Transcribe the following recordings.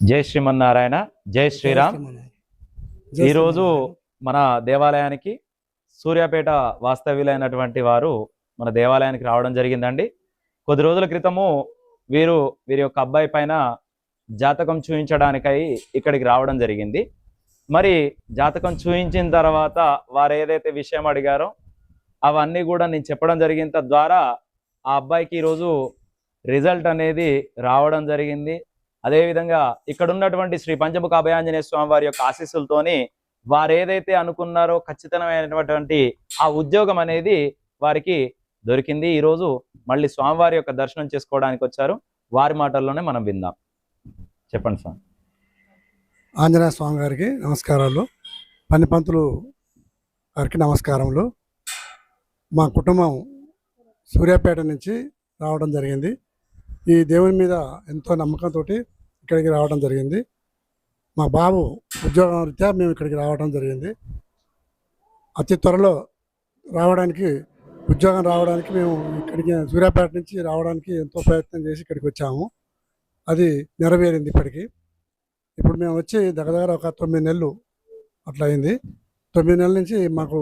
జై శ్రీమన్నారాయణ, జై శ్రీరామ్. ఈరోజు మన దేవాలయానికి సూర్యాపేట వాస్తవ్యులైనటువంటి వారు మన దేవాలయానికి రావడం జరిగిందండి. కొద్ది రోజుల క్రితము వీరి యొక్క అబ్బాయి పైన జాతకం చూయించడానికై ఇక్కడికి రావడం జరిగింది. మరి జాతకం చూయించిన తర్వాత వారు ఏదైతే విషయం అడిగారో అవన్నీ కూడా నేను చెప్పడం జరిగిన తద్వారా ఆ అబ్బాయికి ఈరోజు రిజల్ట్ అనేది రావడం జరిగింది. అదేవిధంగా ఇక్కడ ఉన్నటువంటి శ్రీ పంచముఖ అభయాంజనేయ స్వామి వారి యొక్క ఆశీస్సులతోని వారు ఏదైతే అనుకున్నారో ఖచ్చితమైనటువంటి ఆ ఉద్యోగం అనేది వారికి దొరికింది. ఈరోజు మళ్ళీ స్వామివారి యొక్క దర్శనం చేసుకోవడానికి వచ్చారు. వారి మాటల్లోనే మనం విందాం. చెప్పండి స్వామి. ఆంజనేయ స్వామి గారికి నమస్కారాలు, పన్నిపంతులు గారికి నమస్కారములు. మా కుటుంబం సూర్యాపేట నుంచి రావడం జరిగింది. ఈ దేవుని మీద ఎంతో నమ్మకంతో ఇక్కడికి రావడం జరిగింది. మా బాబు ఉద్యోగం రీత్యా మేము ఇక్కడికి రావడం జరిగింది. అతి త్వరలో ఉద్యోగం రావడానికి మేము ఇక్కడికి సూర్యాపేట నుంచి రావడానికి ఎంతో ప్రయత్నం చేసి ఇక్కడికి వచ్చాము. అది నెరవేరింది. ఇప్పుడు మేము వచ్చి దగ్గర ఒక 9 నెలలు అట్లా అయింది. 9 నెలల నుంచి మాకు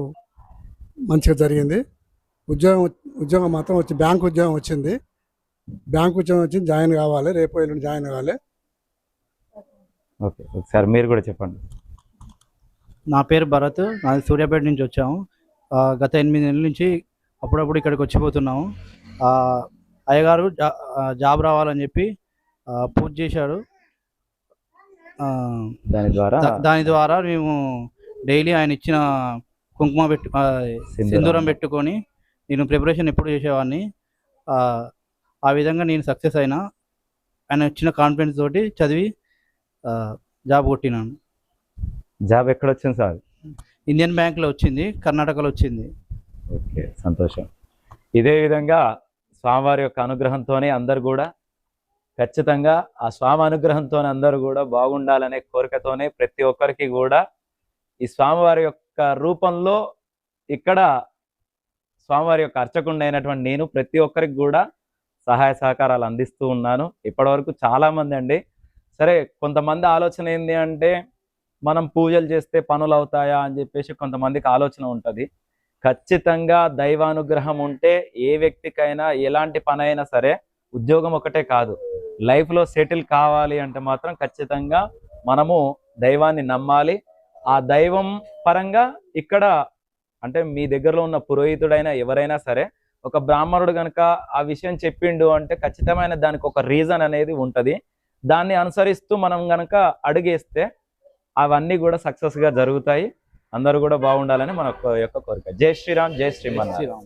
మంచిగా జరిగింది. ఉద్యోగం మాత్రం వచ్చి బ్యాంక్ ఉద్యోగం వచ్చింది. జాయిన్ కావాలి, రేపు ఎల్లుండి జాయిన్ కావాలి. ఓకే, ఒకసారి మీరు కూడా చెప్పండి. నా పేరు భరత్, నాది సూర్యాపేట నుంచి వచ్చాము. గత 8 నెలల నుంచి అప్పుడప్పుడు ఇక్కడికి వచ్చిపోతున్నాము. అయ్యగారు జాబ్ రావాలని చెప్పి పూజ చేశాడు. దాని ద్వారా మేము డైలీ ఆయన ఇచ్చిన కుంకుమ సింధూరం పెట్టుకొని నేను ప్రిపరేషన్ ఎప్పుడు చేసేవాడిని. ఆ విధంగా నేను సక్సెస్ అయినా. ఆయన ఇచ్చిన కాన్ఫిడెన్స్ తోటి చదివి జాబ్ కొట్టినాను. జాబ్ ఎక్కడ వచ్చింది సార్? ఇండియన్ బ్యాంక్లో వచ్చింది, కర్ణాటకలో వచ్చింది. ఓకే, సంతోషం. ఇదే విధంగా స్వామివారి యొక్క అనుగ్రహంతోనే అందరు కూడా ఖచ్చితంగా ఆ స్వామి అనుగ్రహంతోనే అందరూ కూడా బాగుండాలనే కోరికతోనే ప్రతి ఒక్కరికి కూడా ఈ స్వామివారి యొక్క రూపంలో ఇక్కడ స్వామివారి యొక్క అర్చకుండా అయినటువంటి నేను ప్రతి ఒక్కరికి కూడా సహాయ సహకారాలు అందిస్తూ ఉన్నాను. ఇప్పటివరకు చాలామంది అండి. సరే, కొంతమంది ఆలోచన ఏంటి అంటే మనం పూజలు చేస్తే పనులు అవుతాయా అని చెప్పేసి కొంతమందికి ఆలోచన ఉంటుంది. ఖచ్చితంగా దైవానుగ్రహం ఉంటే ఏ వ్యక్తికైనా ఎలాంటి పని అయినా సరే, ఉద్యోగం ఒకటే కాదు, లైఫ్లో సెటిల్ కావాలి అంటే మాత్రం ఖచ్చితంగా మనము దైవాన్ని నమ్మాలి. ఆ దైవం పరంగా ఇక్కడ అంటే మీ దగ్గరలో ఉన్న పురోహితుడైనా ఎవరైనా సరే, ఒక బ్రాహ్మణుడు కనుక ఆ విషయం చెప్పిండు అంటే ఖచ్చితమైన దానికి ఒక రీజన్ అనేది ఉంటుంది. దాన్ని అనుసరిస్తూ మనం కనుక అడుగేస్తే అవన్నీ కూడా సక్సెస్గా జరుగుతాయి. అందరూ కూడా బాగుండాలని మన యొక్క కోరిక. జై శ్రీరామ్, జై శ్రీమన్నారాయణ.